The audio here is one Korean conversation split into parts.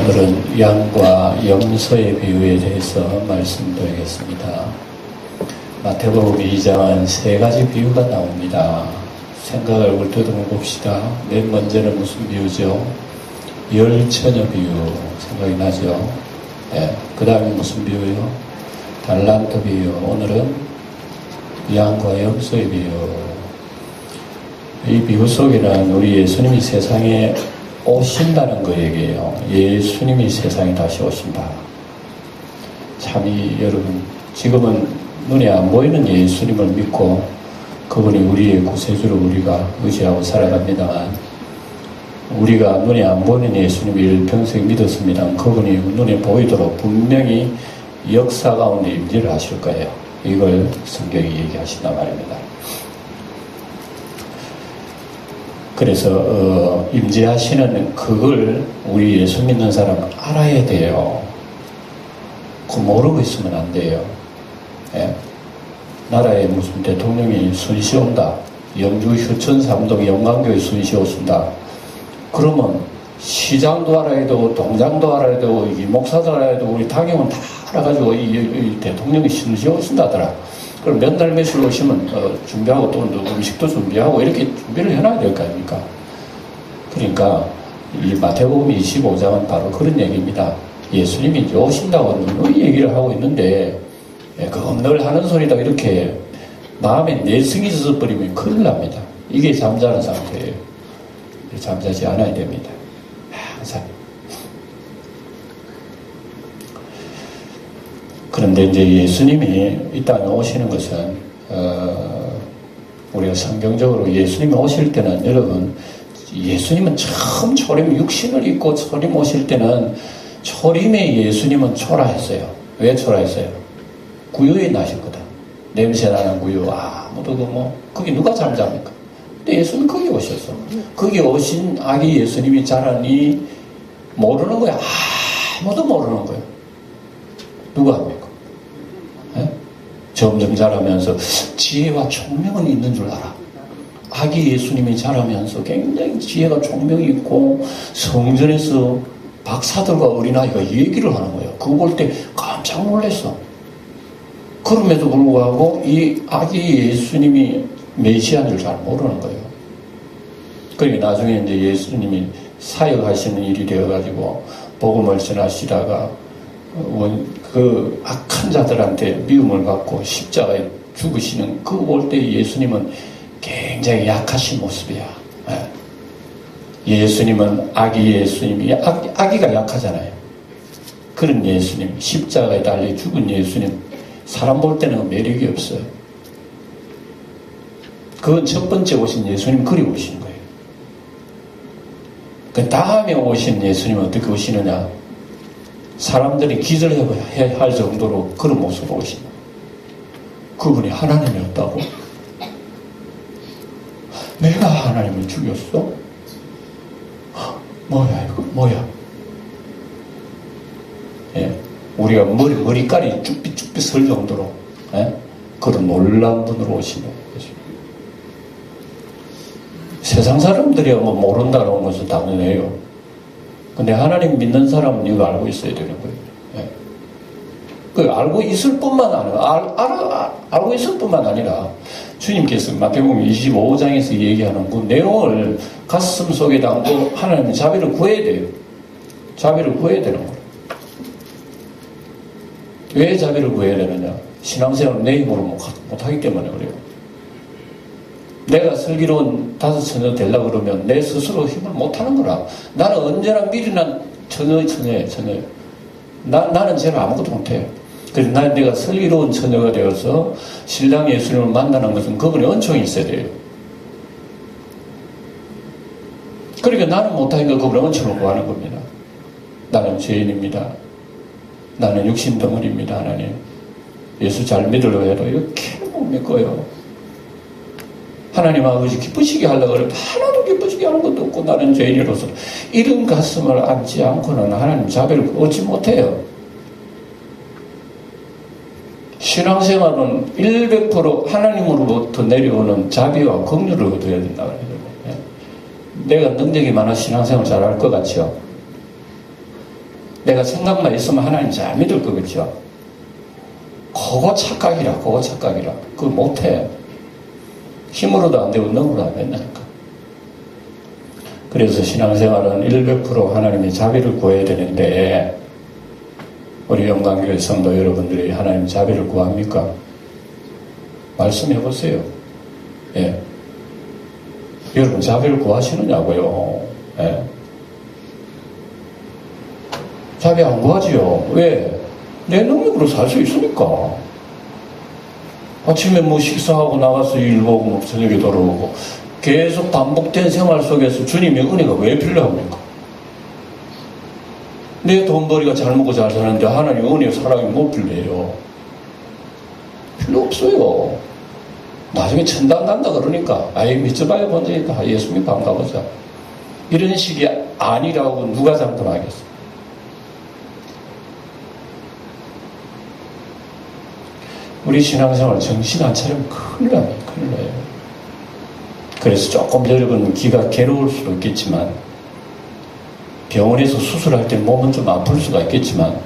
오늘은 양과 염소의 비유에 대해서 말씀드리겠습니다. 마태복음 2장은 세 가지 비유가 나옵니다. 생각을 울터듬어 봅시다. 맨 먼저는 무슨 비유죠? 열처녀 비유 생각이 나죠? 네. 그 다음에 무슨 비유요? 달란트 비유. 오늘은 양과 염소의 비유. 이 비유 속에는 우리 예수님이 세상에 오신다는 거 얘기예요. 예수님이 세상에 다시 오신다. 참이 여러분, 지금은 눈에 안 보이는 예수님을 믿고 그분이 우리의 구세주로 우리가 의지하고 살아갑니다만, 우리가 눈에 안 보이는 예수님을 일평생 믿었습니다. 그분이 눈에 보이도록 분명히 역사 가운데 임재를 하실 거예요. 이걸 성경이 얘기하신단 말입니다. 그래서 임재하시는 그걸 우리 예수 믿는 사람은 알아야 돼요. 그거 모르고 있으면 안 돼요. 예? 나라에 무슨 대통령이 순시 온다. 영주 휴천 삼동 영광교회 순시 오신다. 그러면 시장도 알아야 되고 동장도 알아야 되고 이 목사도 알아야 되고 우리 당형은 다 알아가지고 이 대통령이 순시 오신다더라. 그럼 몇 날 며칠 오시면 준비하고 또 음식도 준비하고 이렇게 준비를 해놔야 될 거 아닙니까? 그러니까 이 마태복음 25장은 바로 그런 얘기입니다. 예수님이 이제 오신다고 누누이 얘기를 하고 있는데 그건 늘 하는 소리다 이렇게 마음에 내성이 젖어버리면 큰일 납니다. 이게 잠자는 상태예요. 잠자지 않아야 됩니다. 항상. 그런데 이제 예수님이 이 땅에 오시는 것은 우리가 성경적으로 예수님이 오실 때는 여러분, 예수님은 처음 초림 육신을 입고 초림 오실 때는 초림의 예수님은 초라했어요. 왜 초라했어요? 구유에 나셨거든. 냄새나는 구유. 아무도 거기 누가 잠자합니까? 근데 예수님은 거기 오셨어. 거기 오신 아기 예수님이 자라니 모르는 거야. 아무도 모르는 거야. 누가 합니까? 예? 점점 자라면서 지혜와 총명은 있는 줄 알아. 아기 예수님이 자라면서 굉장히 지혜가 총명이 있고 성전에서 박사들과 어린아이가 얘기를 하는 거예요. 그거 볼 때 깜짝 놀랐어. 그럼에도 불구하고 이 아기 예수님이 메시아인 줄 잘 모르는 거예요. 그러니까 나중에 이제 예수님이 사역하시는 일이 되어가지고 복음을 전하시다가 그 악한 자들한테 미움을 받고 십자가에 죽으시는 그거 볼 때 예수님은 굉장히 약하신 모습이야. 예수님은 아기 예수님이 아기가 약하잖아요. 그런 예수님, 십자가에 달려 죽은 예수님, 사람 볼 때는 매력이 없어요. 그건 첫 번째 오신 예수님 그리 오신 거예요. 그 다음에 오신 예수님은 어떻게 오시느냐? 사람들이 기절해야 할 정도로 그런 모습으로 오신다. 그분이 하나님이었다고? 내가 하나님을 죽였어? 뭐야 이거 뭐야? 예, 우리가 머리깔이 쭈삣쭈삣 설 정도로 그런 놀라운 분으로 오시는 거죠. 세상 사람들이 모른다는 것은 당연해요. 근데 하나님 믿는 사람은 이거 알고 있어야 되는 거예요. 예. 그 알고 있을 뿐만 아니라 알고 있을 뿐만 아니라 주님께서 마태복음 25장에서 얘기하는 그 내용을 가슴 속에 담고 하나님은 자비를 구해야 돼요. 자비를 구해야 되는 거예요. 왜 자비를 구해야 되느냐? 신앙생활을 내 힘으로 못하기 때문에 그래요. 내가 슬기로운 다섯 처녀 되려고 그러면 내 스스로 힘을 못하는 거라. 나는 언제나 미련한 처녀예요. 나는 제가 아무것도 못해요. 그래서 내가 슬기로운 처녀가 되어서 신랑 예수님을 만나는 것은 그분의 은총이 있어야 돼요. 그러니까 나는 못하니까 그분의 은총을 구하는 겁니다. 나는 죄인입니다. 나는 육신 덩어리입니다. 하나님. 예수 잘 믿으려고 해도 이렇게 못 믿고요. 하나님 아버지 기쁘시게 하려고 그러면 하나도 기쁘시게 하는 것도 없고 나는 죄인으로서 이런 가슴을 안지 않고는 하나님 자비를 얻지 못해요. 신앙생활은 100% 하나님으로부터 내려오는 자비와 긍휼을 얻어야 된다. 내가 능력이 많아 신앙생활 잘할 것 같죠? 내가 생각만 있으면 하나님 잘 믿을 거겠죠. 그거 착각이라. 그거 못해. 힘으로도 안 되고 능으로도 안 된다니까. 그래서 신앙생활은 100% 하나님의 자비를 구해야 되는데, 우리 영광교회 성도 여러분들이 하나님 자비를 구합니까? 말씀해 보세요. 예. 여러분 자비를 구하시느냐고요? 예. 자비 안 구하지요. 왜? 내 능력으로 살 수 있으니까. 아침에 뭐 식사하고 나가서 일 보고 뭐 저녁에 돌아오고 계속 반복된 생활 속에서 주님의 은혜가 왜 필요합니까? 내 돈벌이가 잘 먹고 잘 사는데 하나님 은혜 사랑이 못 필요해요. 필요 없어요. 나중에 천당 간다 그러니까 아이 믿어봐야 본다니까 예수 믿고 안 가보자. 이런 식이 아니라고 누가 장담하겠어. 우리 신앙생활 정신 안 차리면 큰일 나요. 그래서 조금 여러분 귀가 괴로울 수도 있겠지만, 병원에서 수술할 때 몸은 좀 아플 수가 있겠지만,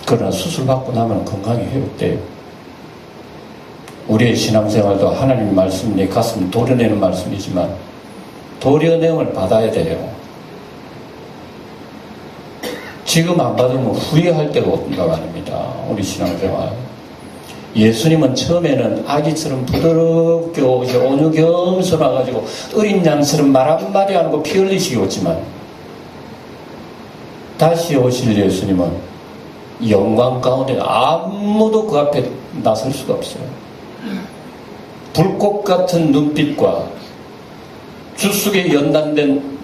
그러나 수술받고 나면 건강이 회복돼요. 우리의 신앙생활도 하나님 말씀 내 가슴을 도려내는 말씀이지만 도려냄을 받아야 돼요. 지금 안 받으면 후회할 때가 없는가 말입니다. 우리 신앙생활. 예수님은 처음에는 아기처럼 부드럽게 오시 온유 겸손해가지고 어린 양처럼 말 한마디 안 하고 피 흘리시기 오지만, 다시 오실 예수님은 영광 가운데 아무도 그 앞에 나설 수가 없어요. 불꽃 같은 눈빛과 주석에 연단된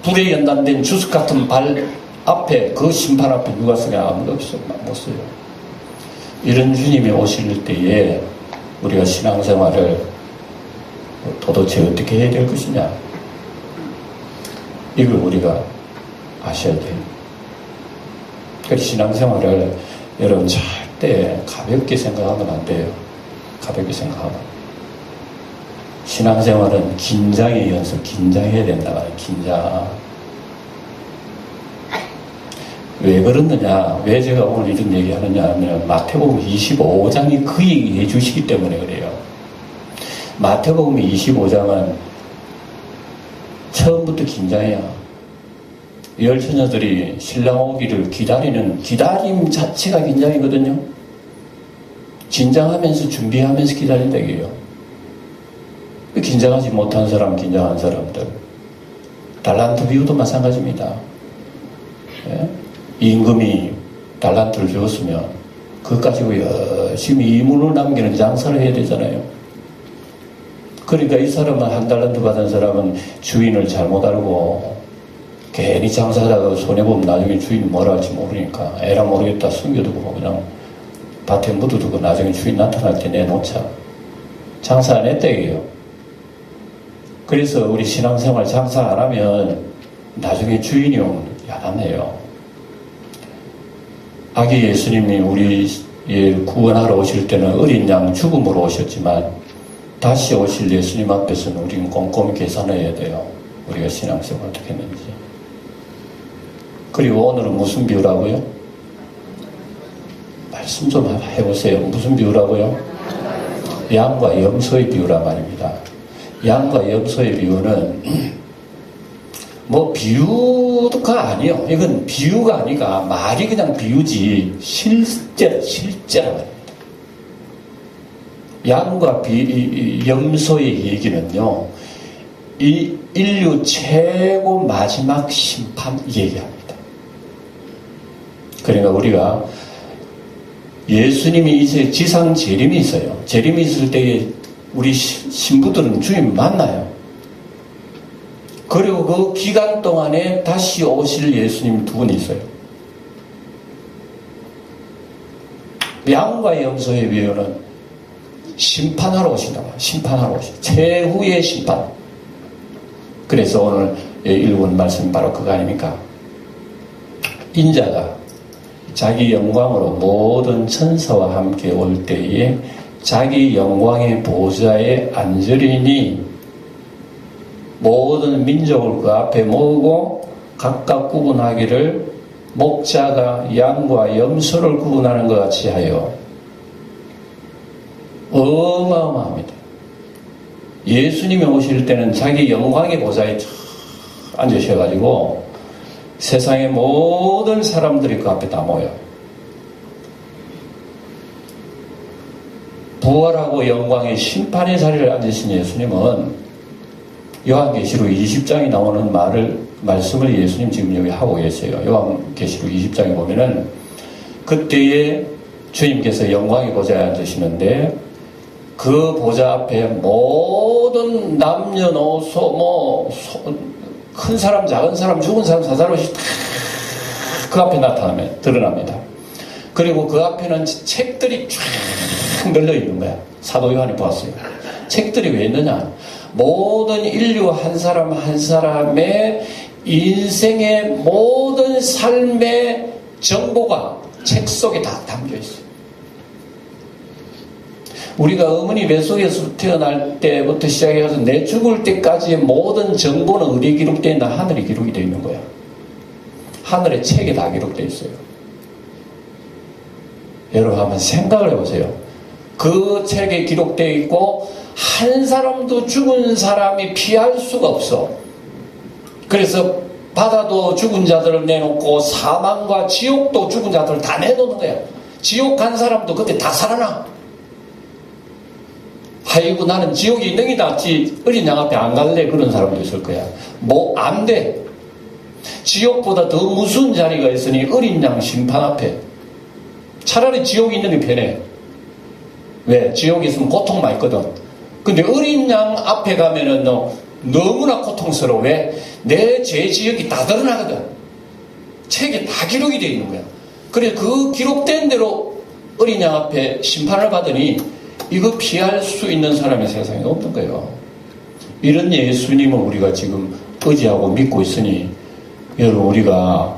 불에 연단된 주석 같은 발 앞에, 그 심판 앞에 누가 서냐? 아무도 없어요. 못 서요. 이런 주님이 오실 때에 우리가 신앙생활을 도대체 어떻게 해야 될 것이냐? 이걸 우리가 아셔야 돼요. 그래서 신앙생활을 여러분 절대 가볍게 생각하면 안 돼요. 가볍게 생각하면. 신앙생활은 긴장의 연습, 긴장해야 된다. 긴장. 왜 그러느냐? 왜 제가 오늘 이런 얘기 하느냐 하면, 마태복음 25장이 그 얘기 해주시기 때문에 그래요. 마태복음 25장은 처음부터 긴장해야. 열 처녀들이 신랑 오기를 기다리는 기다림 자체가 긴장이거든요. 긴장하면서 준비하면서 기다린다 이게요. 긴장하지 못한 사람, 긴장한 사람들. 달란트 비유도 마찬가지입니다. 예? 임금이 달란트를 주었으면 그것 가지고 열심히 이문을 남기는 장사를 해야 되잖아요. 그러니까 이 사람은 한 달란트 받은 사람은 주인을 잘못 알고 괜히 장사하다가 손해보면 나중에 주인이 뭐라 할지 모르니까 에라 모르겠다 숨겨두고 그냥 밭에 묻어두고 나중에 주인 나타날 때 내놓자. 장사 안 했다 이게요. 그래서 우리 신앙생활 장사 안 하면 나중에 주인이 오면 야단해요. 아기 예수님이 우리를 구원하러 오실 때는 어린 양 죽음으로 오셨지만, 다시 오실 예수님 앞에서는 우리는 꼼꼼히 계산해야 돼요. 우리가 신앙생활 어떻게 했는지. 그리고 오늘은 무슨 비유라고요? 말씀 좀 해보세요. 무슨 비유라고요? 양과 염소의 비유란 말입니다. 양과 염소의 비유는 뭐 비유가 아니에요. 이건 비유가 아니라 말이 그냥 비유지 실제란 말입니다. 양과 염소의 얘기는요, 이 인류 최고 마지막 심판 얘기합니다. 그러니까 우리가 예수님이 이제 지상 재림이 있어요. 재림이 있을 때에 우리 신부들은 주님 만나요. 그리고 그 기간 동안에 다시 오실 예수님 두 분이 있어요. 양과 염소의 비유는 심판하러 오신다. 심판하러 오신다. 최후의 심판. 그래서 오늘 읽은 말씀이 바로 그거 아닙니까? 인자가 자기 영광으로 모든 천사와 함께 올 때에 자기 영광의 보좌에 앉으리니 모든 민족을 그 앞에 모으고 각각 구분하기를 목자가 양과 염소를 구분하는 것 같이 하여. 어마어마합니다. 예수님이 오실 때는 자기 영광의 보좌에 앉으셔가지고 세상의 모든 사람들이 그 앞에 다 모여. 부활하고 영광의 심판의 자리를 앉으신 예수님은 요한계시록 20장에 나오는 말씀을 예수님 지금 여기 하고 계세요. 요한계시록 20장에 보면은 그때에 주님께서 영광의 보좌에 앉으시는데 그 보좌 앞에 모든 남녀노소 큰 사람 작은 사람 죽은 사람 산 사람이 다 그 앞에 드러납니다. 그리고 그 앞에는 책들이 쫙 널려 있는 거야. 사도 요한이 보았어요. 책들이 왜 있느냐? 모든 인류 한 사람 한 사람의 인생의 모든 삶의 정보가 책 속에 다 담겨 있어요. 우리가 어머니 뱃속에서 태어날 때부터 시작해서 내 죽을 때까지의 모든 정보는 어디에 기록되어 있나? 하늘에 기록이 되어 있는 거야. 하늘의 책에 다 기록되어 있어요. 여러분 한번 생각을 해보세요. 그 책에 기록되어 있고 한 사람도 죽은 사람이 피할 수가 없어. 그래서 바다도 죽은 자들을 내놓고 사망과 지옥도 죽은 자들을 다 내놓는 거야. 지옥 간 사람도 그때 다 살아나. 아이고 나는 지옥이 능이다. 어린 양 앞에 안 갈래. 그런 사람도 있을 거야. 안 돼. 지옥보다 더 무서운 자리가 있으니 어린 양 심판 앞에. 차라리 지옥이 있는 게 편해. 왜? 지옥에 있으면 고통만 있거든. 근데 어린 양 앞에 가면은 너무나 고통스러워. 왜? 내 죄 지역이 다 드러나거든. 책에 다 기록이 되어 있는 거야. 그래서 그 기록된 대로 어린 양 앞에 심판을 받으니 이거 피할 수 있는 사람이 세상에 없는 거예요. 이런 예수님을 우리가 지금 의지하고 믿고 있으니 여러분 우리가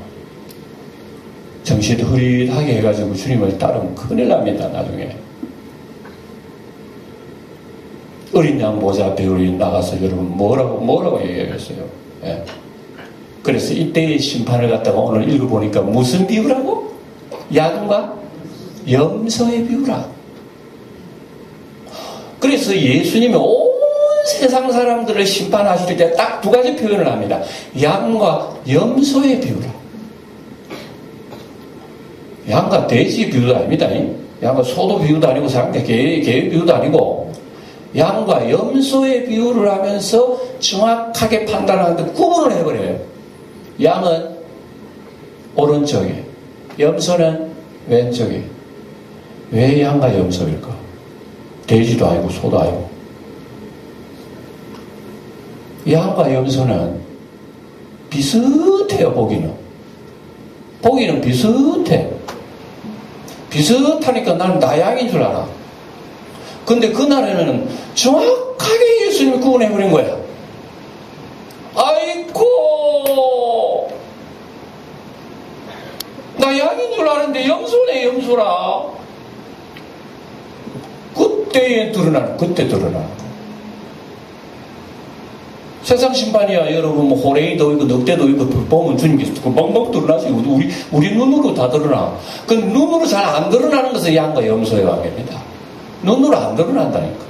정신 흐릿하게 해가지고 주님을 따르면 큰일 납니다. 나중에. 어린 양 보좌 앞에 우리 나가서 여러분 뭐라고 얘기하겠어요. 예. 그래서 이때의 심판을 갖다가 오늘 읽어보니까 무슨 비유라고? 양과 염소의 비유라. 그래서 예수님이 온 세상 사람들을 심판하실 때 딱 두 가지 표현을 합니다. 양과 염소의 비유라. 양과 돼지 비유도 아닙니다. 양과 소도 비유도 아니고 개 비유도 아니고 양과 염소의 비유를 하면서 정확하게 판단하는데 구분을 해버려요. 양은 오른쪽에, 염소는 왼쪽에. 왜 양과 염소일까? 돼지도 아니고 소도 아니고. 양과 염소는 비슷해요. 보기는 비슷해. 비슷하니까 나는 나 양인 줄 알아. 근데 그날에는 정확하게 예수님이 구분해버린 거야. 아이고 나 양인 줄 아는데 염소네. 염소라. 그때 드러나. 세상 심판이야. 여러분 호랭이도 있고 늑대도 있고 보면 주님께서 금방금방 드러나지. 우리 눈으로 다 드러나. 그 눈으로 잘 안 드러나는 것은 양과 염소의 관계입니다. 눈으로 안 드러난다니까.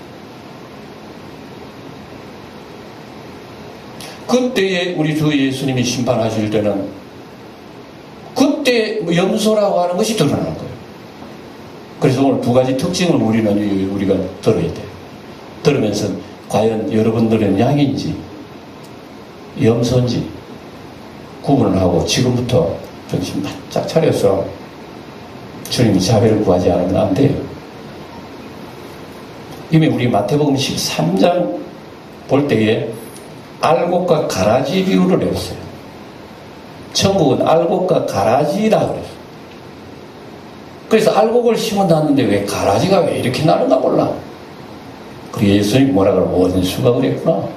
그때에 우리 주 예수님이 심판하실 때는 그때 염소라고 하는 것이 드러나는 거예요. 그래서 오늘 두 가지 특징을 우리가 들어야 돼요. 들으면서 과연 여러분들은 양인지 염소인지 구분을 하고 지금부터 정신 바짝 차려서 주님이 자비를 구하지 않으면 안 돼요. 이미 우리 마태복음 13장 볼 때에 알곡과 가라지 비유를 했어요. 천국은 알곡과 가라지라 그랬어요. 그래서 알곡을 심어놨는데 왜 가라지가 왜 이렇게 나는가 몰라. 그래서 예수님이 뭐라 그러고 원수가 그랬구나.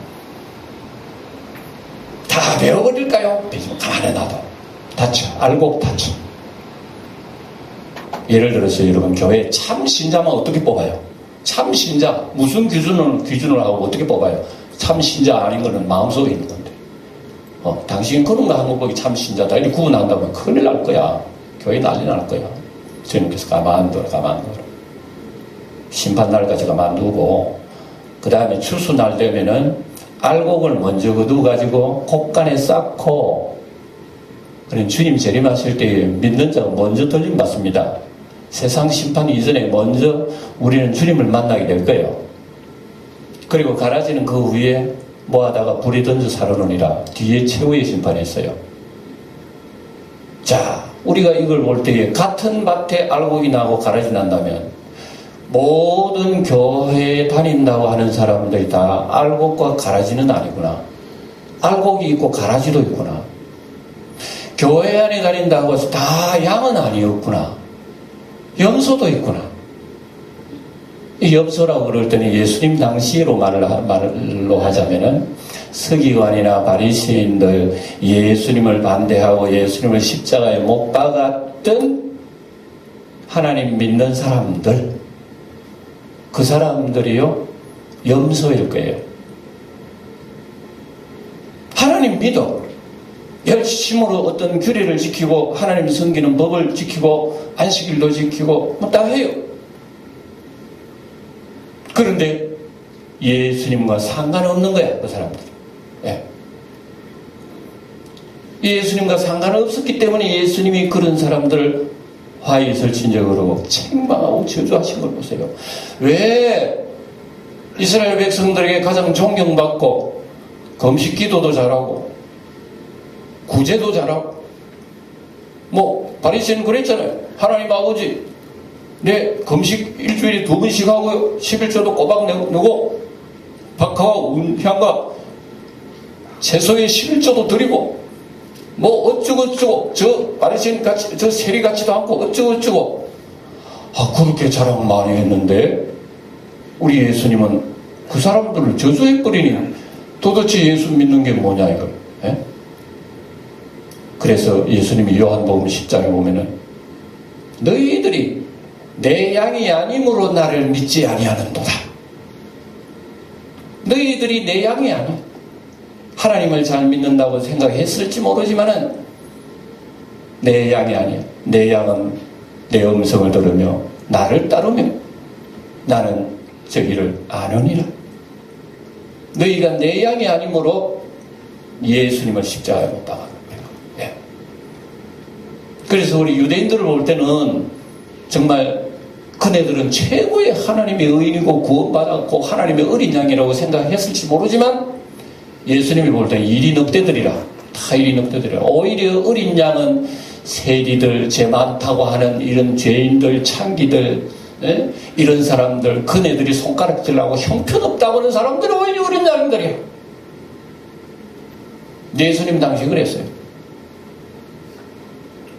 다 베어버릴까요? 베지면 가만히 놔둬. 다쳐. 알곡 다쳐. 예를 들어서 여러분 교회 참 신자만 어떻게 뽑아요? 참 신자 무슨 기준을 하고 어떻게 뽑아요? 참 신자 아닌 거는 마음속에 있는 건데. 당신 그런 거 하는 거 보기 참 신자다. 이렇게 구분한다면 큰일 날 거야. 교회 난리 날 거야. 주님께서 가만둬라. 심판날까지 가만두고, 그 다음에 추수날 되면은 알곡을 먼저 거두어가지고 곡간에 쌓고, 그럼 주님 재림하실 때 믿는 자가 먼저 돌림받습니다. 세상 심판 이전에 먼저 우리는 주님을 만나게 될 거예요. 그리고 가라지는 그 위에 모아다가 불이 던져 살아놓으리라. 뒤에 최후의 심판이 있어요. 자, 우리가 이걸 볼 때에 같은 밭에 알곡이 나고 가라지 난다면 모든 교회에 다닌다고 하는 사람들이 다 알곡과 가라지는 아니구나. 알곡이 있고 가라지도 있구나. 교회 안에 다닌다고 해서 다 양은 아니었구나. 염소도 있구나. 이 염소라고 그럴 때는 예수님 당시로 말로 하자면은 서기관이나 바리새인들, 예수님을 반대하고 예수님을 십자가에 못 박았던 하나님 믿는 사람들, 그 사람들이요 염소일 거예요. 하나님 믿어 열심으로 어떤 규례를 지키고 하나님이 섬기는 법을 지키고 안식일도 지키고 뭐 다 해요. 그런데 예수님과 상관없는 거야, 그 사람들. 예. 예수님과 상관없었기 때문에 예수님이 그런 사람들을 화이설친적으로 책망하고 저주하신 걸 보세요. 왜 이스라엘 백성들에게 가장 존경받고 금식 기도도 잘하고 구제도 잘하고 뭐 바리새인은 그랬잖아요. 하나님 아버지 내 금식 일주일에 2번씩 하고요. 11조도 꼬박 내고 박하와 은향과 채소의 11조도 드리고 뭐 어쩌고저쩌고 저 바리새인 같이 저 세리 같지도 않고 어쩌고저쩌고 그렇게 자랑 많이 했는데 우리 예수님은 그 사람들을 저주해버리니 도대체 예수 믿는 게 뭐냐 이걸. 예? 그래서 예수님이 요한복음 10장에 보면은 너희들이 내 양이 아님으로 나를 믿지 아니하는도다. 너희들이 내 양이 아니야. 하나님을 잘 믿는다고 생각했을지 모르지만은 내 양이 아니야. 내 양은 내 음성을 들으며 나를 따르며 나는 저기를 아느니라. 너희가 내 양이 아니므로 예수님을 십자가에 못 박아. 예. 그래서 우리 유대인들을 볼 때는 정말 그네들은 최고의 하나님의 의인이고 구원받았고 하나님의 어린 양이라고 생각했을지 모르지만 예수님이 볼 때는 일이 넉대들이라. 다 일이 넉대들이라. 오히려 어린 양은 세리들, 죄 많다고 하는 이런 죄인들, 창기들, 예? 이런 사람들, 그네들이 손가락질하고 형편없다고 하는 사람들은 오히려 어린 양들이에요. 예수님 당시 그랬어요.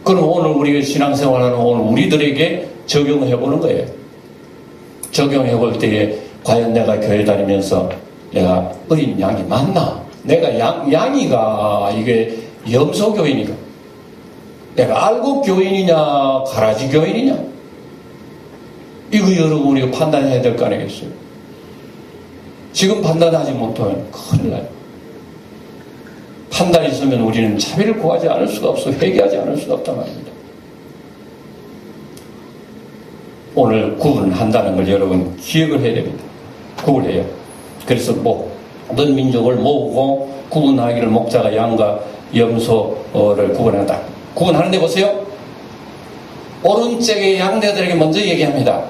그럼 오늘 우리가 신앙생활하는 오늘 우리들에게 적용해보는 거예요. 적용해볼 때에 과연 내가 교회 다니면서 내가 어린 양이 맞나? 내가 양이가 이게 염소교인이가? 내가 알곡 교인이냐 가라지 교인이냐? 이거 여러분 우리가 판단해야 될 거 아니겠어요? 지금 판단하지 못하면 큰일 나요. 판단이 있으면 우리는 자비를 구하지 않을 수가 없어. 회개하지 않을 수가 없단 말입니다. 오늘 구분한다는 걸 여러분 기억을 해야 됩니다. 구분해요. 그래서 모든 민족을 모으고 구분하기를 목자가 양과 염소를 구분한다. 구분하는데 보세요. 오른쪽의 양대들에게 먼저 얘기합니다.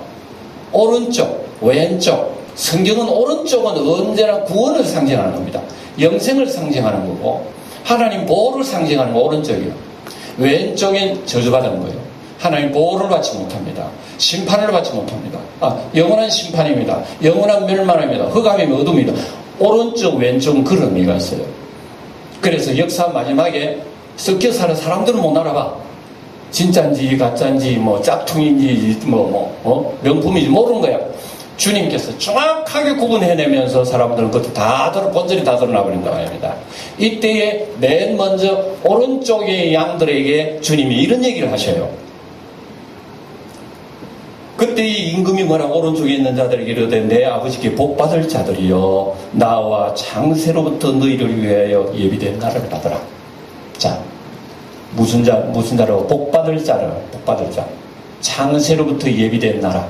오른쪽, 왼쪽. 성경은 오른쪽은 언제나 구원을 상징하는 겁니다. 영생을 상징하는 거고 하나님 보호를 상징하는 거 오른쪽이요. 왼쪽엔 저주받은 거예요. 하나님 보호를 받지 못합니다. 심판을 받지 못합니다. 영원한 심판입니다. 영원한 멸망입니다. 흑암이면 어둠이다. 오른쪽 왼쪽은 그런 의미가 있어요. 그래서 역사 마지막에 섞여 사는 사람들은 못 알아봐. 진짜인지 가짜인지 짝퉁인지 명품인지 모르는 거야. 주님께서 정확하게 구분해내면서 사람들은 그것도 본전이 다 드러나버린다 말입니다. 이때에 맨 먼저 오른쪽의 양들에게 주님이 이런 얘기를 하셔요. 그때 이 임금이 뭐라 오른쪽에 있는 자들에게 이르되 내 아버지께 복받을 자들이여 나와 장세로부터 너희를 위하여 예비된 나를 받으라. 자, 무슨 자로? 복받을 자를, 복받을 자. 장세로부터 예비된 나라.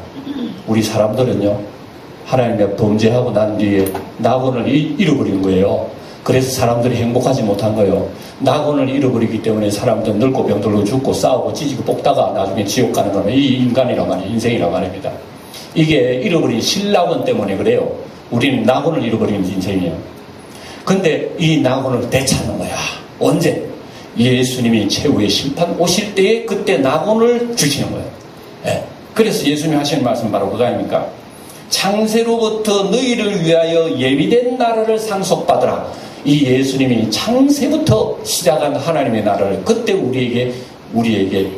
우리 사람들은요, 하나님의 범죄하고 난 뒤에 낙원을 잃어버린 거예요. 그래서 사람들이 행복하지 못한 거예요. 낙원을 잃어버리기 때문에 사람들은 늙고 병들고 죽고 싸우고 찢고 뽑다가 나중에 지옥 가는 거는 이 인간이란 말이에요. 인생이란 말입니다. 이게 잃어버린 신낙원 때문에 그래요. 우리는 낙원을 잃어버린 인생이에요. 근데 이 낙원을 되찾는 거야. 언제? 예수님이 최후의 심판 오실 때에 그때 낙원을 주시는 거예요. 네. 그래서 예수님이 하시는 말씀 바로 그거 아닙니까? 창세로부터 너희를 위하여 예비된 나라를 상속받으라. 이 예수님이 창세부터 시작한 하나님의 나라를 그때 우리에게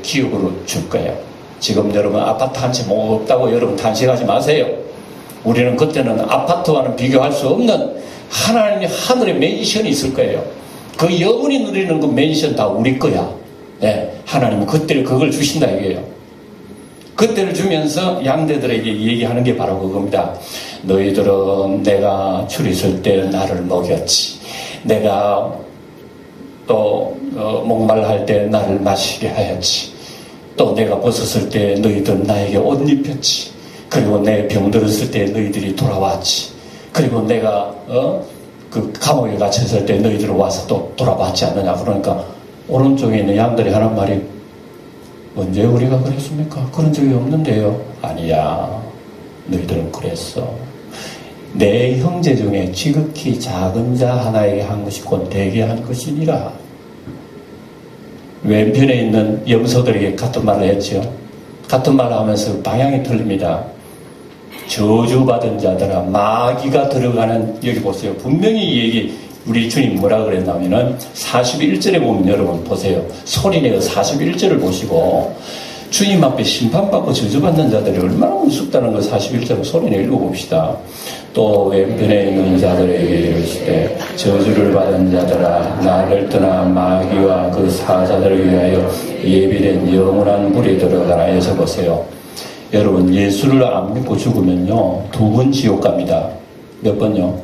기업으로 줄 거예요. 지금 여러분 아파트 한 채 못 없다고 여러분 탄식하지 마세요. 우리는 그때는 아파트와는 비교할 수 없는 하나님의 하늘의 맨션이 있을 거예요. 그 영원히 누리는 그 맨션 다 우리 거야. 네, 하나님은 그때를 그걸 주신다 이거예요. 그때를 주면서 양대들에게 얘기하는 게 바로 그겁니다. 너희들은 내가 줄있을 때 나를 먹였지. 내가 또 목말할 때 나를 마시게 하였지. 또 내가 벗었을 때 너희들은 나에게 옷 입혔지. 그리고 내 병들었을 때 너희들이 돌아왔지. 그리고 내가 그 감옥에 갇혔을 때 너희들은 와서 또 돌아봤지 않느냐. 그러니까 오른쪽에 있는 양들이 하는 말이 언제 우리가 그랬습니까? 그런 적이 없는데요. 아니야. 너희들은 그랬어. 내 형제 중에 지극히 작은 자 하나에게 한 것이 곧 내게 한 것이니라. 왼편에 있는 염소들에게 같은 말을 했죠. 같은 말을 하면서 방향이 틀립니다. 저주받은 자들아, 마귀가 들어가는, 여기 보세요. 분명히 이 얘기, 우리 주님 뭐라 그랬냐면은 41절에 보면 여러분 보세요. 소리내어 41절을 보시고 주님 앞에 심판받고 저주받는 자들이 얼마나 우습다는 걸 41절로 소리내어 읽어봅시다. 또 왼편에 있는 자들에게 이르시되 저주를 받은 자들아 나를 떠나 마귀와 그 사자들을 위하여 예비된 영원한 불이 들어가라 해서 보세요. 여러분 예수를 안 믿고 죽으면요 2번 지옥 갑니다. 몇 번요?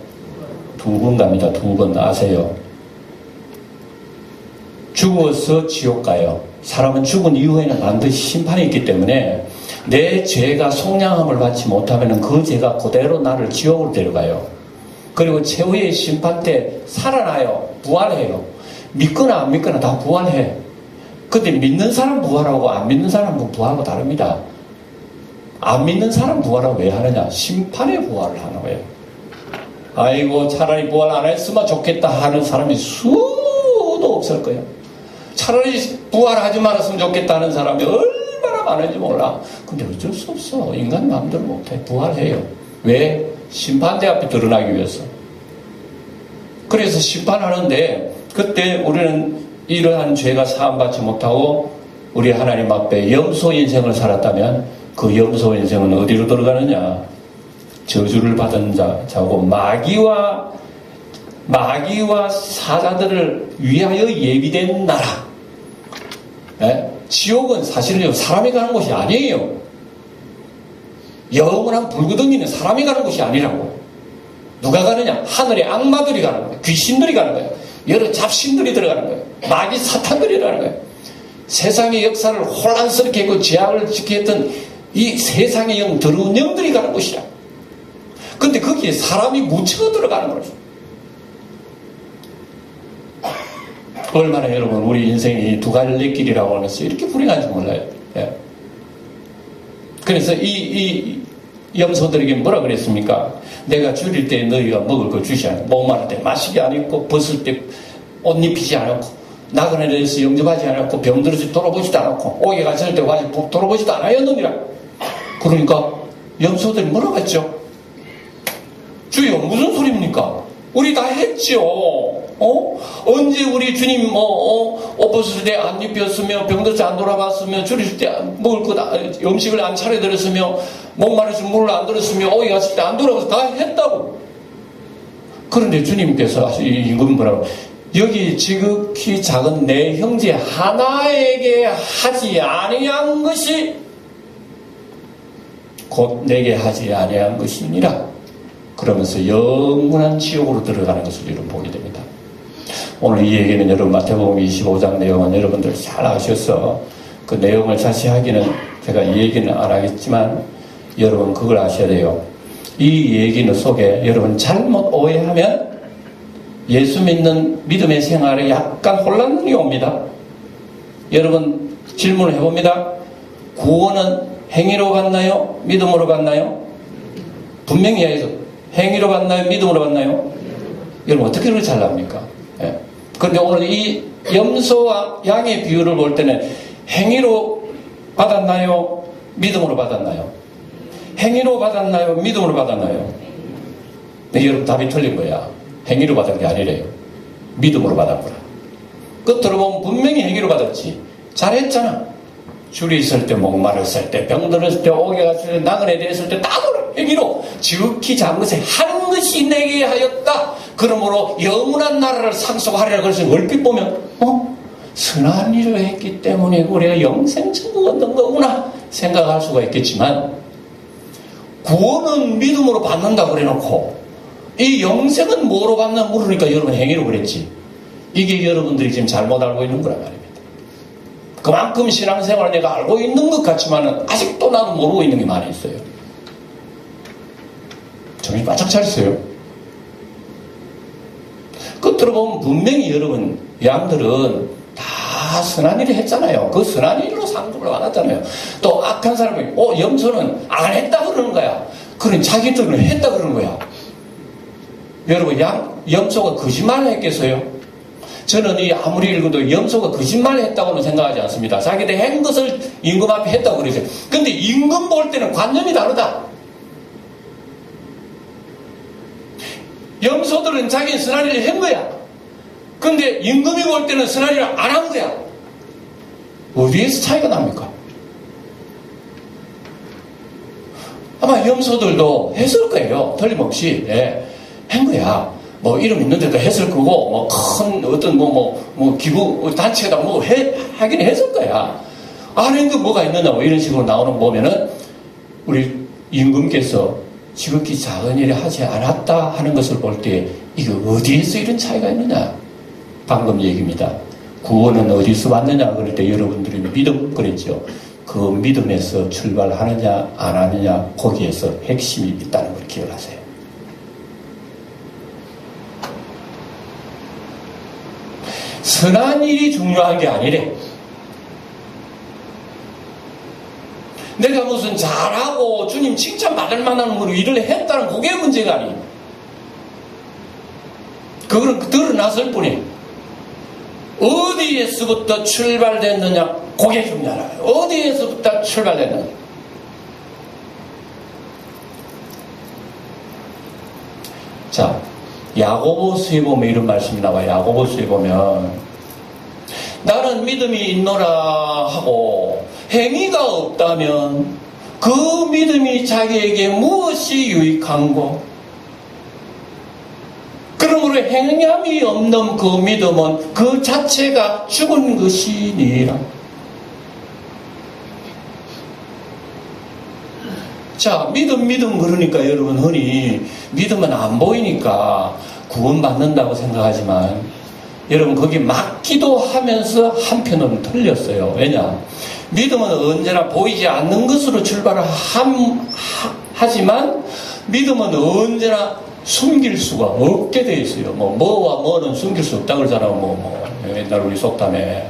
2번 갑니다. 2번 아세요? 죽어서 지옥 가요. 사람은 죽은 이후에는 반드시 심판이 있기 때문에 내 죄가 속량함을 받지 못하면 그 죄가 그대로 나를 지옥으로 데려가요. 그리고 최후의 심판 때 살아나요. 부활해요. 믿거나 안 믿거나 다 부활해. 근데 믿는 사람 부활하고 안 믿는 사람 부활하고 다릅니다. 안 믿는 사람 부활하고 왜 하느냐? 심판의 부활을 하는 거예요. 아이고 차라리 부활 안 했으면 좋겠다 하는 사람이 수도 없을 거예요. 차라리 부활하지 말았으면 좋겠다 하는 사람이 얼마나 많은지 몰라. 근데 어쩔 수 없어. 인간 마음대로 못해. 부활해요. 왜? 심판대 앞에 드러나기 위해서. 그래서 심판하는데 그때 우리는 이러한 죄가 사함받지 못하고 우리 하나님 앞에 염소 인생을 살았다면 그 염소 인생은 어디로 들어가느냐? 저주를 받은 자고 마귀와 사자들을 위하여 예비된 나라. 네? 지옥은 사실은요 사람이 가는 곳이 아니에요. 영원한 불구덩이는 사람이 가는 곳이 아니라고. 누가 가느냐? 하늘의 악마들이 가는 거예요. 귀신들이 가는 거예요. 여러 잡신들이 들어가는 거예요. 마귀 사탄들이 들어가는 거예요. 세상의 역사를 혼란스럽게 했고 죄악을 지켰던 이 세상의 영 더러운 영들이 가는 곳이야. 근데 거기에 사람이 묻혀 들어가는 거죠. 얼마나 여러분 우리 인생이 두 갈래길이라고 하면서 이렇게 불행한지 몰라요. 예. 그래서 이 염소들에게 뭐라 그랬습니까? 내가 줄일 때 너희가 먹을 걸 주시 않고 목마를 때 마시지 않았고 벗을 때 옷 입히지 않았고 나그네 대해서 영접하지 않았고 병들어서 돌아보지도 않았고 옥에 갇힐 때 와서 돌아보지도 않았느니라. 그러니까 염소들이 뭐라고 했죠? 주여 무슨 소리입니까? 우리 다 했죠. 언제 우리 주님 옷 벗을 때 안 입혔으며 병들어서 안 돌아봤으며 줄일 때 먹을 것 음식을 안 차려드렸으며 목마르서 물을 안 들었으며 오기 갔을 때 안 돌아가서 다 했다고. 그런데 주님께서 이건 뭐라고? 여기 지극히 작은 내 형제 하나에게 하지 아니한 것이 곧 내게 하지 아니한 것이니라. 그러면서 영원한 지옥으로 들어가는 것을 여러분 보게 됩니다. 오늘 이 얘기는 여러분 마태복음 25장 내용은 여러분들 잘 아셔서 그 내용을 자세히 하기는 제가 이 얘기는 안 하겠지만 여러분 그걸 아셔야 돼요. 이 얘기는 속에 여러분 잘못 오해하면 예수 믿는 믿음의 생활에 약간 혼란이 옵니다. 여러분 질문을 해봅니다. 구원은 행위로 갔나요? 믿음으로 갔나요? 분명히 해야죠. 행위로 갔나요? 믿음으로 갔나요? 여러분 어떻게 그렇게 잘납니까? 예. 그런데 오늘 이 염소와 양의 비유를 볼 때는 행위로 받았나요? 믿음으로 받았나요? 행위로 받았나요? 믿음으로 받았나요? 네, 여러분 답이 틀린 거야. 행위로 받은 게 아니래요. 믿음으로 받았구나. 끝으로 보면 분명히 행위로 받았지. 잘했잖아. 줄이 있을 때, 목마르을 때, 병들었을 때, 오게 갔을 때, 나그네 됐을 때, 다 그래. 행위로 지극히 작은 것에 한 것이 내게 하였다. 그러므로 영원한 나라를 상속하리라. 그래서 얼핏 보면 선한 일을 했기 때문에 우리가 영생천국 얻는 거구나 생각할 수가 있겠지만 구원은 믿음으로 받는다 그래놓고 이 영생은 뭐로 받나 물으니까 여러분 행위로 그랬지. 이게 여러분들이 지금 잘못 알고 있는 거란 말입니다. 그만큼 신앙생활을 내가 알고 있는 것 같지만 아직도 나는 모르고 있는 게 많이 있어요. 정신 바짝 차리세요. 끝으로 보면 분명히 여러분 양들은 다 선한 일을 했잖아요. 그 선한 일로 상급을 받았잖아요. 또 악한 사람이 염소는 안 했다 그러는 거야. 그런 자기들은 했다 그러는 거야. 여러분 염소가 거짓말을 했겠어요? 저는 이 아무리 읽어도 염소가 거짓말을 했다고는 생각하지 않습니다. 자기들 한 것을 임금 앞에 했다고 그러죠. 근데 임금 볼 때는 관념이 다르다. 염소들은 자기는 선한 일을 한 거야. 근데 임금이 볼 때는 선한 일을 안 한 거야. 어디에서 차이가 납니까? 아마 염소들도 했을 거예요. 틀림없이. 한 거야. 뭐 이름 있는데도 했을 거고, 뭐 큰 어떤 기부 단체다 하긴 했을 거야. 안 한 거 뭐가 있느냐, 뭐 이런 식으로 나오는 거 보면은 우리 임금께서 지극히 작은 일을 하지 않았다 하는 것을 볼 때 이거 어디에서 이런 차이가 있느냐? 방금 얘기입니다. 구원은 어디서 왔느냐 그럴 때 여러분들이 믿음 그랬죠. 그 믿음에서 출발하느냐 안 하느냐 거기에서 핵심이 있다는 걸 기억하세요. 선한 일이 중요한 게 아니래. 내가 무슨 잘하고 주님 칭찬받을 만한 일을 했다는 그게 문제가 아니에요. 그거는 드러났을 뿐이에요. 어디에서부터 출발됐느냐 그게 중요하다. 어디에서부터 출발됐느냐. 자, 야고보서에 보면 이런 말씀이 나와요. 야고보서에 보면 나는 믿음이 있노라 하고 행위가 없다면 그 믿음이 자기에게 무엇이 유익한고? 그러므로 행함이 없는 그 믿음은 그 자체가 죽은 것이니라. 자, 믿음 그러니까 여러분 흔히 믿음은 안 보이니까 구원받는다고 생각하지만 여러분 거기 맞기도 하면서 한편으로는 틀렸어요. 왜냐? 믿음은 언제나 보이지 않는 것으로 출발을 하지만 믿음은 언제나 숨길 수가 없게 돼 있어요. 뭐와 뭐는 숨길 수 없다 그러잖아요. 옛날 우리 속담에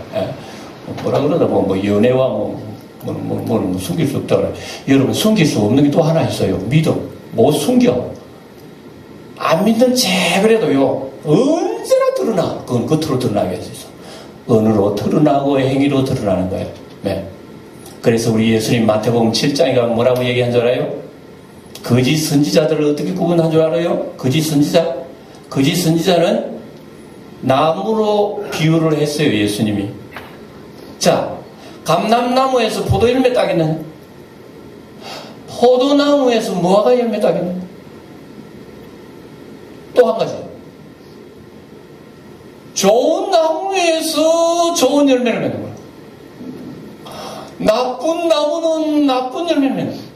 뭐라 그러나 연애와 뭐는 숨길 수 없다 그래. 여러분 숨길 수 없는 게 또 하나 있어요. 믿음. 못 숨겨. 안 믿는 채 그래도요. 언제나 드러나. 그건 겉으로 드러나게 돼 있어. 언어로 드러나고 행위로 드러나는 거예요. 네. 그래서 우리 예수님 마태복음 7장에 가면 뭐라고 얘기한 줄 알아요? 거짓 선지자들을 어떻게 구분한 줄 알아요? 거짓 선지자? 거짓 선지자는 나무로 비유를 했어요. 예수님이. 자, 감람나무에서 포도 열매 따겠느냐? 포도나무에서 무화과 열매 따겠느냐? 또 한 가지. 좋은 나무에서 좋은 열매를 맺는 거야. 나쁜 나무는 나쁜 열매를 맺는 거야.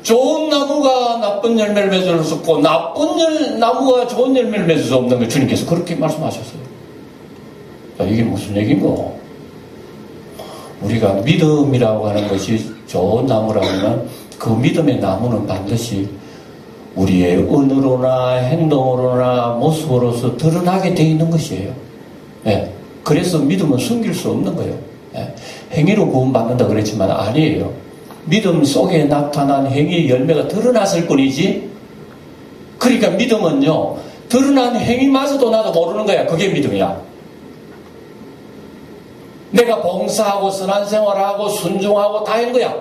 좋은 나무가 나쁜 열매를 맺을 수 없고 나쁜 나무가 좋은 열매를 맺을 수 없는 걸 주님께서 그렇게 말씀하셨어요. 자, 이게 무슨 얘기인고? 우리가 믿음이라고 하는 것이 좋은 나무라면 그 믿음의 나무는 반드시 우리의 언어로나 행동으로나 모습으로서 드러나게 되어 있는 것이에요. 예. 그래서 믿음은 숨길 수 없는 거예요. 예. 행위로 구원받는다 그랬지만 아니에요. 믿음 속에 나타난 행위의 열매가 드러났을 뿐이지. 그러니까 믿음은요, 드러난 행위마저도 나도 모르는 거야. 그게 믿음이야. 내가 봉사하고 선한 생활하고 순종하고 다 한 거야.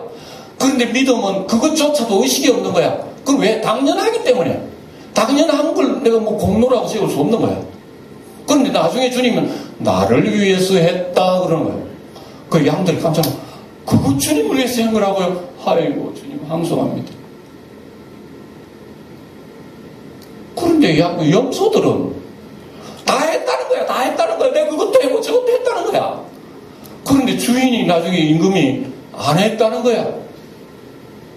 그런데 믿음은 그것조차도 의식이 없는 거야. 그럼 왜? 당연하기 때문에. 당연한 걸 내가 뭐 공로라고 세울 수 없는 거야. 그런데 나중에 주님은 나를 위해서 했다 그러는 거예요. 그 양들이 깜짝 놀라. 그거 주님을 위해서 한 거라고요? 아이고 주님 항송합니다. 그런데 염소들은 다 했다는 거야. 다 했다는 거야. 내가 그것도 했고 저것도 했다는 거야. 그런데 주인이 나중에 임금이 안 했다는 거야.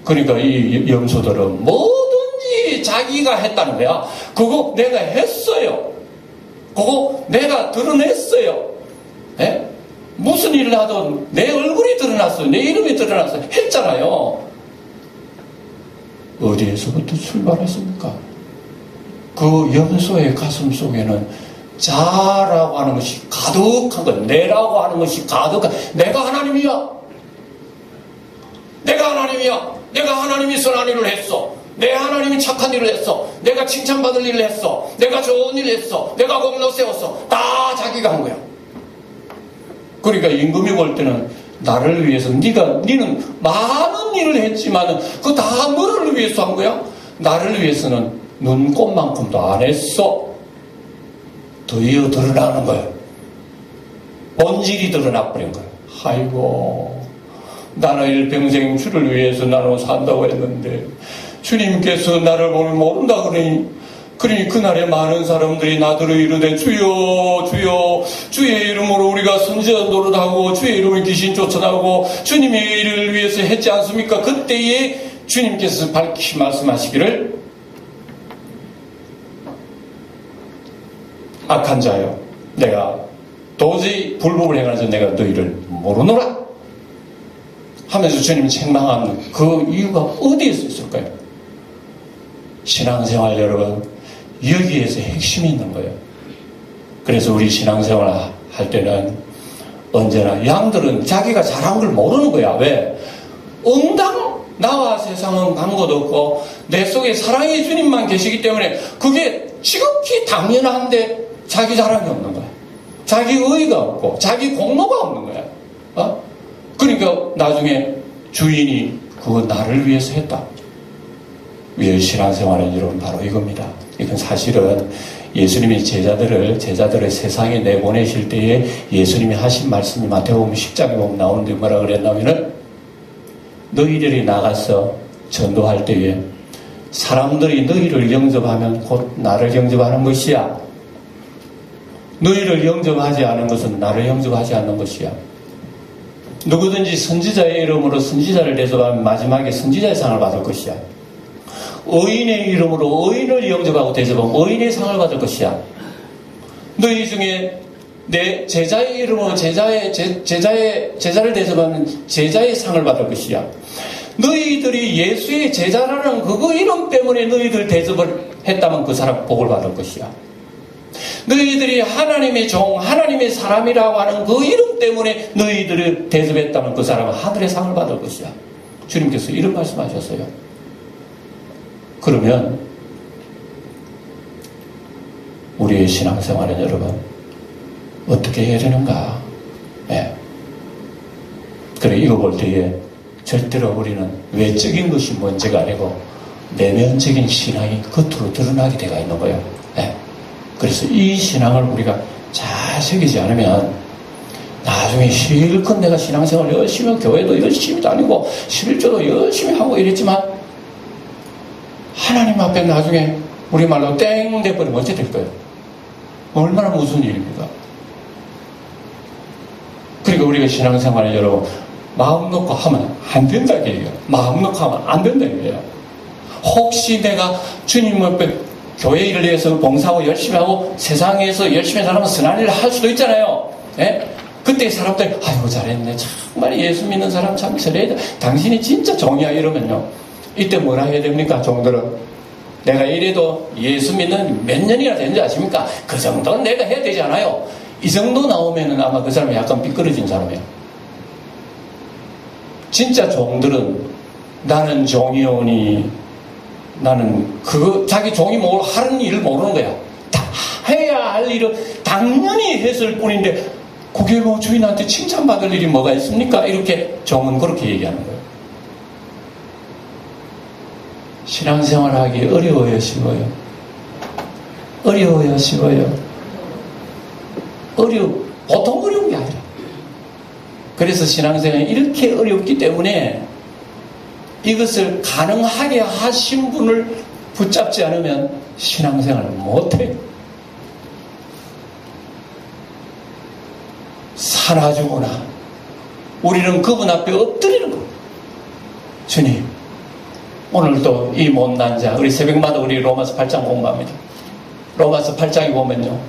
그러니까 이 염소들은 뭐든지 자기가 했다는 거야. 그거 내가 했어요. 그거 내가 드러냈어요. 예? 무슨 일을 하든 내 얼굴이 드러났어요. 내 이름이 드러났어요. 했잖아요. 어디에서부터 출발했습니까? 그 염소의 가슴 속에는 자라고 하는 것이 가득한 거예요. 내라고 하는 것이 가득한. 내가 하나님이야. 내가 하나님이야. 내가 하나님이 선한 일을 했어. 내 하나님이 착한 일을 했어. 내가 칭찬받을 일을 했어. 내가 좋은 일을 했어. 내가 공로 세웠어. 다 자기가 한 거야. 그러니까 임금이 볼 때는 나를 위해서 니는 많은 일을 했지만 그거 다 너를 위해서 한 거야. 나를 위해서는 눈꼽만큼도 안 했어. 드디어 드러나는 거예요. 본질이 드러나버린 거예요. 아이고, 나는 일평생 주를 위해서 나는 산다고 했는데 주님께서 나를 보면 모른다 그러니 그날에 많은 사람들이 나더러 이르되 주여 주여 주의 이름으로 우리가 선지자 노릇하고 주의 이름으로 귀신 쫓아나오고 주님의 일을 위해서 했지 않습니까? 그때에 주님께서 밝히 말씀하시기를 악한 자여 내가 도저히 불법을 행하여서 내가 너희를 모르노라 하면서 주님이 책망한 그 이유가 어디에서 있을까요? 신앙생활 여러분, 여기에서 핵심이 있는 거예요. 그래서 우리 신앙생활 할 때는 언제나 양들은 자기가 잘한 걸 모르는 거야. 왜? 응당 나와 세상은 아무것도 없고 내 속에 사랑의 주님만 계시기 때문에 그게 지극히 당연한데 자기 자랑이 없는 거야. 자기 의의가 없고 자기 공로가 없는 거야. 그러니까 나중에 주인이 그거 나를 위해서 했다. 왜 신앙생활은 여러분 바로 이겁니다. 이건 사실은 예수님이 제자들을 세상에 내보내실 때에 예수님이 하신 말씀이 마태복음 10장에 보면 나오는데 뭐라 그랬냐면은 너희들이 나가서 전도할 때에 사람들이 너희를 영접하면 곧 나를 영접하는 것이야. 너희를 영접하지 않은 것은 나를 영접하지 않는 것이야. 누구든지 선지자의 이름으로 선지자를 대접하면 마지막에 선지자의 상을 받을 것이야. 의인의 이름으로 의인을 영접하고 대접하면 의인의 상을 받을 것이야. 너희 중에 내 제자의 이름으로 제자를 대접하면 제자의 상을 받을 것이야. 너희들이 예수의 제자라는 그거 이름 때문에 너희들 대접을 했다면 그 사람 복을 받을 것이야. 너희들이 하나님의 종, 하나님의 사람이라고 하는 그 이름 때문에 너희들을 대접했다면 그 사람은 하늘의 상을 받을 것이야. 주님께서 이런 말씀하셨어요. 그러면 우리의 신앙생활은 여러분 어떻게 해야 되는가? 네. 그래 이거 볼 때에 절대로 우리는 외적인 것이 문제가 아니고 내면적인 신앙이 겉으로 드러나게 되어 있는 거예요. 네. 그래서 이 신앙을 우리가 잘 새기지 않으면 나중에 실컷 내가 신앙생활 열심히 하고 교회도 열심히 다니고 11조도 열심히 하고 이랬지만 하나님 앞에 나중에 우리 말로 땡 돼버리면 어떻게 될 거예요? 얼마나 무슨 일입니까? 그러니까 우리가 신앙생활을 여러분 마음 놓고 하면 안 된다는 얘기예요. 마음 놓고 하면 안 된다는 얘기예요. 혹시 내가 주님 앞에 교회 일을 위해서 봉사하고 열심히 하고 세상에서 열심히 살면 선한 일을 할 수도 있잖아요. 예? 그때 사람들이 아이고 잘했네. 정말 예수 믿는 사람 참 잘해. 당신이 진짜 종이야 이러면요. 이때 뭐라 해야 됩니까? 종들은 내가 이래도 예수 믿는 몇 년이나 된지 아십니까? 그 정도는 내가 해야 되지 않아요? 이 정도 나오면은 아마 그 사람이 약간 삐뚤어진 사람이에요. 진짜 종들은 나는 종이오니 나는 자기 종이 하는 일을 모르는 거야. 다 해야 할 일을 당연히 했을 뿐인데 그게 뭐 주인한테 칭찬받을 일이 뭐가 있습니까? 이렇게 종은 그렇게 얘기하는 거예요. 신앙생활하기 어려워요, 쉬워요? 어려워요, 쉬워요? 보통 어려운 게 아니라. 그래서 신앙생활이 이렇게 어렵기 때문에 이것을 가능하게 하신 분을 붙잡지 않으면 신앙생활을 못해요. 사나 죽으나 우리는 그분 앞에 엎드리는 거예요. 주님, 오늘도 이 못난 자, 우리 새벽마다 우리 로마서 8장 공부합니다. 로마서 8장에 보면요,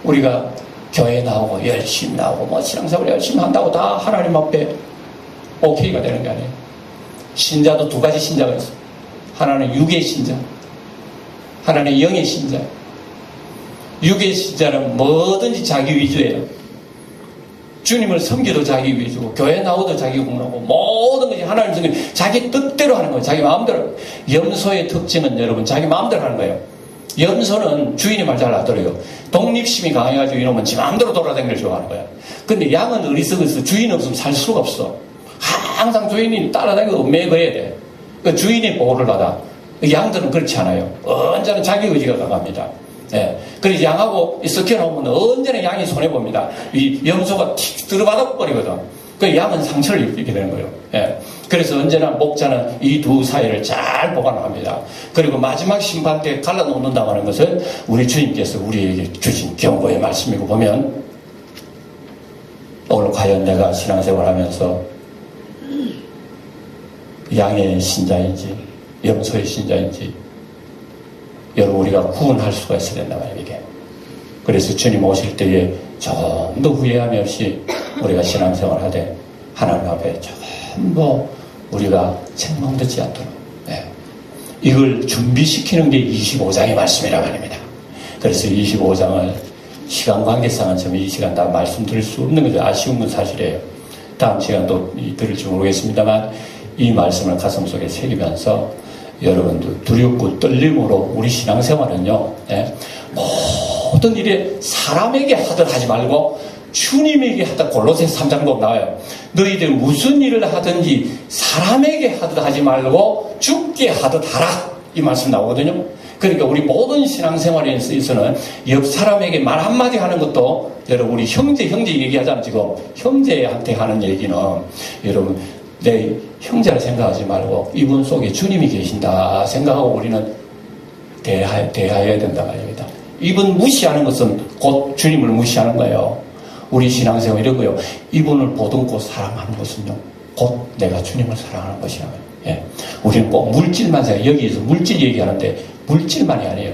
우리가 교회 나오고 열심히 나오고 신앙생활 열심히 한다고 다 하나님 앞에 오케이가 되는 게 아니에요. 신자도 두 가지 신자가 있어요. 하나는 육의 신자, 하나는 영의 신자. 육의 신자는 뭐든지 자기 위주예요. 주님을 섬기도 자기 위주고 교회 나오도 자기 공로고 모든 것이 하나님 섬기는 자기 뜻대로 하는 거예요. 자기 마음대로. 염소의 특징은 여러분 자기 마음대로 하는 거예요. 염소는 주인이 말 잘 안 들어요. 독립심이 강해가지고 이놈은 지 마음대로 돌아다니는 걸 좋아하는 거야. 근데 양은 어리석어서 주인 없으면 살 수가 없어. 항상 주인이 따라다니고 매거해야 돼. 그 주인의 보호를 받아. 양들은 그렇지 않아요. 언제나 자기 의지가 강합니다. 예. 그래서 양하고 섞여놓으면 언제나 양이 손해봅니다. 이 염소가 틱 들어받아 버리거든. 그 양은 상처를 입게 되는 거예요. 예. 그래서 언제나 목자는 이 두 사이를 잘 보관합니다. 그리고 마지막 심판 때 갈라놓는다고 하는 것은 우리 주님께서 우리에게 주신 경고의 말씀이고 보면 오늘 과연 내가 신앙생활 하면서 양의 신자인지 염소의 신자인지 여러분 우리가 구분할 수가 있어야 된다 말이에요. 이게. 그래서 주님 오실 때에 전부 후회함이 없이 우리가 신앙생활 하되 하나님 앞에 전부 우리가 책망되지 않도록 이걸 준비시키는 게 25장의 말씀이라 말입니다. 그래서 25장을 시간 관계상은 좀 이 시간 다 말씀드릴 수 없는 거죠. 아쉬운 건 사실이에요. 다음 시간도 들을지 모르겠습니다만 이 말씀을 가슴속에 새기면서 여러분들 두렵고 떨림으로 우리 신앙생활은요, 모든 일에 사람에게 하듯 하지 말고 주님에게 하듯. 골로새서 3장 보면 나와요. 너희들 무슨 일을 하든지 사람에게 하듯 하지 말고 주께 하듯 하라, 이 말씀 나오거든요. 그러니까 우리 모든 신앙생활에 있어서는 옆 사람에게 말 한마디 하는 것도, 여러분 우리 형제 얘기하잖아요. 지금 형제한테 하는 얘기는 여러분 내 형제라 생각하지 말고 이분 속에 주님이 계신다 생각하고 우리는 대하여야 된다 말입니다. 이분 무시하는 것은 곧 주님을 무시하는 거예요. 우리 신앙생활 이러고요. 이분을 보듬고 사랑하는 것은요, 곧 내가 주님을 사랑하는 것이라고. 예. 우리는 꼭 물질만 생각, 여기에서 물질 얘기하는데 물질만이 아니에요.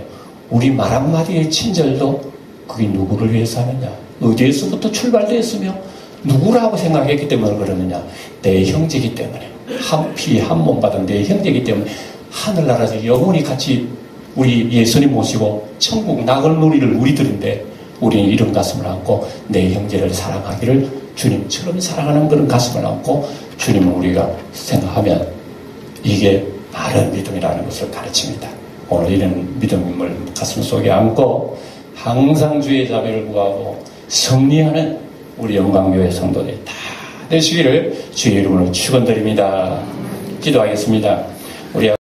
우리 말 한마디의 친절도 그게 누구를 위해서 하느냐, 어디에서부터 출발되었으며 누구라고 생각했기 때문에 그러느냐, 내 형제이기 때문에, 한 피 한 몸 받은 내 형제이기 때문에 하늘나라에서 영원히 같이 우리 예수님 모시고 천국 낙을 누리를 우리들인데 우리는 이런 가슴을 안고 내 형제를 사랑하기를 주님처럼 사랑하는 그런 가슴을 안고 주님을 우리가 생각하면 이게 바른 믿음이라는 것을 가르칩니다. 오늘 이런 믿음을 가슴 속에 안고 항상 주의 자비를 구하고 승리하는 우리 영광교회 성도들이 다 되시기를 주의 이름으로 축원드립니다. 기도하겠습니다. 우리